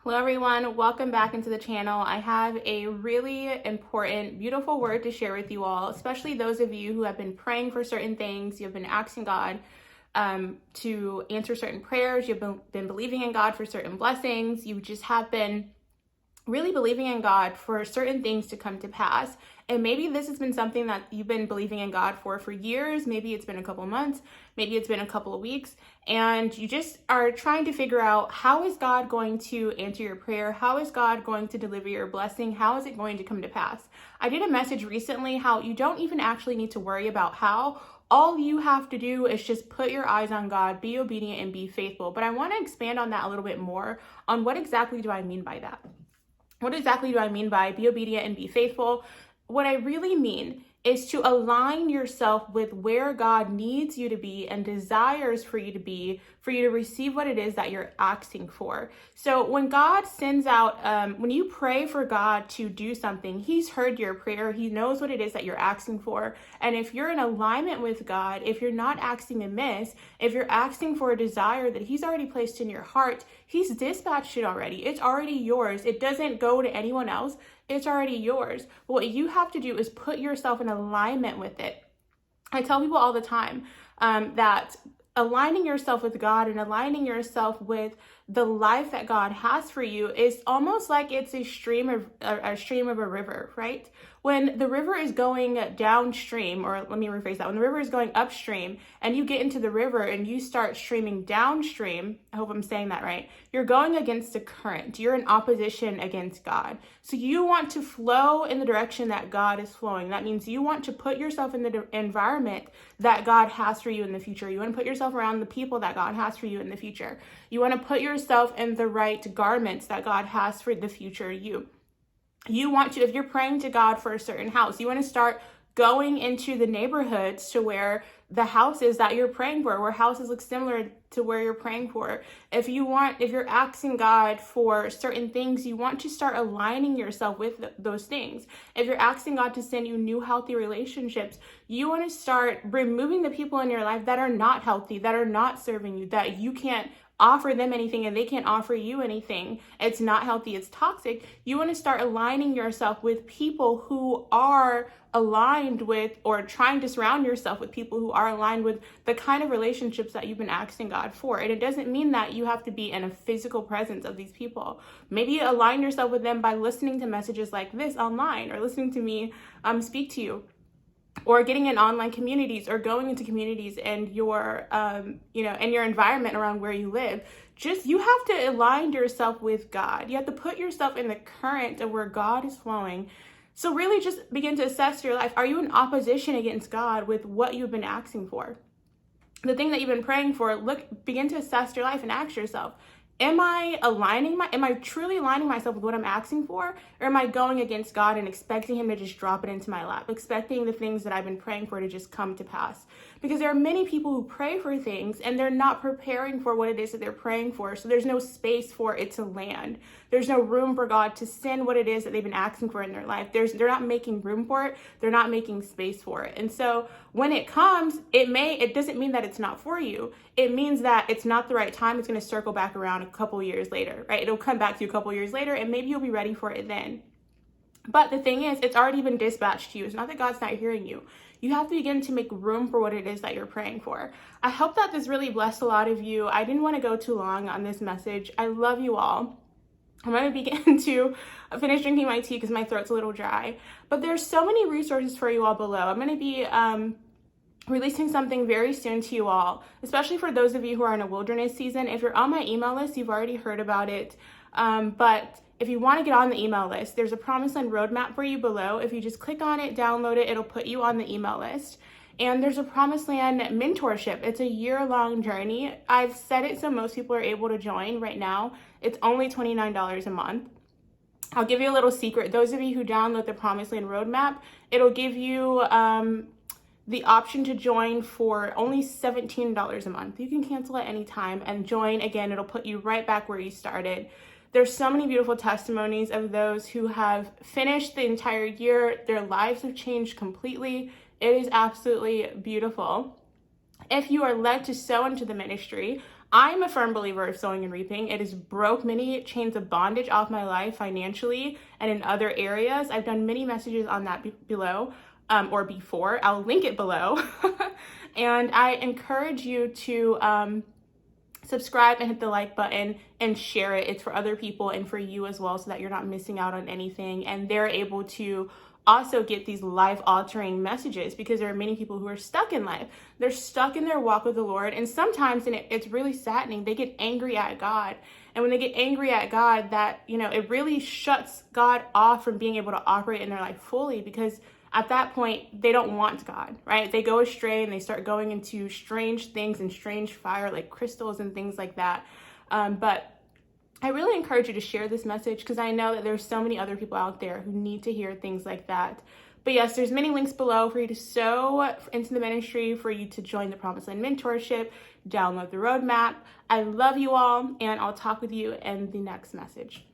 Hello everyone, welcome back into the channel. I have a really important, beautiful word to share with you all, especially those of you who have been praying for certain things. You've been asking God to answer certain prayers. You've been believing in God for certain blessings. You just have been really believing in God for certain things to come to pass. And maybe this has been something that you've been believing in God for years. Maybe it's been a couple of months, maybe it's been a couple of weeks, and you just are trying to figure out, how is God going to answer your prayer? How is God going to deliver your blessing? How is it going to come to pass? I did a message recently how you don't even actually need to worry about how. All you have to do is just put your eyes on God, be obedient, and be faithful. But I want to expand on that a little bit more on what exactly do I mean by that. What exactly do I mean by be obedient and be faithful? What I really mean is to align yourself with where God needs you to be and desires for you to be, for you to receive what it is that you're asking for. So when God sends out, when you pray for God to do something, He's heard your prayer. He knows what it is that you're asking for. And if you're in alignment with God, if you're not asking amiss, if you're asking for a desire that He's already placed in your heart, He's dispatched it already. It's already yours. It doesn't go to anyone else. It's already yours. But what you have to do is put yourself in alignment with it. I tell people all the time that aligning yourself with God and aligning yourself with the life that God has for you is almost like it's a stream of a river, right? When the river is going downstream, or let me rephrase that, when the river is going upstream and you get into the river and you start streaming downstream, I hope I'm saying that right, you're going against the current. You're in opposition against God. So you want to flow in the direction that God is flowing. That means you want to put yourself in the environment that God has for you in the future. You want to put yourself around the people that God has for you in the future. You want to put yourself in the right garments that God has for the future you. You want to, if you're praying to God for a certain house, you want to start going into the neighborhoods to where the houses that you're praying for, where houses look similar to where you're praying for. If you're asking God for certain things, you want to start aligning yourself with those things. If you're asking God to send you new healthy relationships, you want to start removing the people in your life that are not healthy, that are not serving you, that you can't offer them anything and they can't offer you anything. It's not healthy, it's toxic. You want to start aligning yourself with people who are aligned with, or trying to surround yourself with people who are aligned with the kind of relationships that you've been asking God for. And it doesn't mean that you have to be in a physical presence of these people. Maybe align yourself with them by listening to messages like this online, or listening to me speak to you, or getting in online communities, or going into communities and your, in your environment around where you live. You have to align yourself with God. You have to put yourself in the current of where God is flowing. So really just begin to assess your life. Are you in opposition against God with what you've been asking for? The thing that you've been praying for, begin to assess your life and ask yourself, am I truly aligning myself with what I'm asking for? Or am I going against God and expecting Him to just drop it into my lap, expecting the things that I've been praying for to just come to pass? Because there are many people who pray for things and they're not preparing for what it is that they're praying for. So there's no space for it to land. There's no room for God to send what it is that they've been asking for in their life. They're not making room for it. They're not making space for it. And so when it comes, it doesn't mean that it's not for you. It means that it's not the right time. It's going to circle back around a couple years later, right? It'll come back to you a couple years later, and maybe you'll be ready for it then. But the thing is, it's already been dispatched to you. It's not that God's not hearing you. You have to begin to make room for what it is that you're praying for. I hope that this really blessed a lot of you. I didn't want to go too long on this message. I love you all. I'm going to begin to finish drinking my tea because my throat's a little dry. But there's so many resources for you all below. I'm going to be releasing something very soon to you all, especially for those of you who are in a wilderness season. If you're on my email list, you've already heard about it. But if you want to get on the email list, there's a Promised Land roadmap for you below. If you just click on it, download it, it'll put you on the email list. And there's a Promised Land mentorship. It's a year-long journey. I've set it so most people are able to join right now. It's only $29 a month. I'll give you a little secret. Those of you who download the Promised Land roadmap, it'll give you the option to join for only $17 a month. You can cancel at any time and join again. It'll put you right back where you started. There's so many beautiful testimonies of those who have finished the entire year. Their lives have changed completely. It is absolutely beautiful. If you are led to sow into the ministry, I'm a firm believer of sowing and reaping. It has broke many chains of bondage off my life financially and in other areas. I've done many messages on that below or before. I'll link it below. And I encourage you to subscribe and hit the like button and share it. It's for other people and for you as well, so that you're not missing out on anything and they're able to also get these life-altering messages, because there are many people who are stuck in life. They're stuck in their walk with the Lord, and sometimes, and it's really saddening, they get angry at God. And when they get angry at God, that, it really shuts God off from being able to operate in their life fully, because at that point, they don't want God, right? They go astray and they start going into strange things and strange fire, like crystals and things like that. But I really encourage you to share this message, because I know that there's so many other people out there who need to hear things like that. But yes, there's many links below for you to sow into the ministry, for you to join the Promised Land Mentorship, download the roadmap. I love you all, and I'll talk with you in the next message.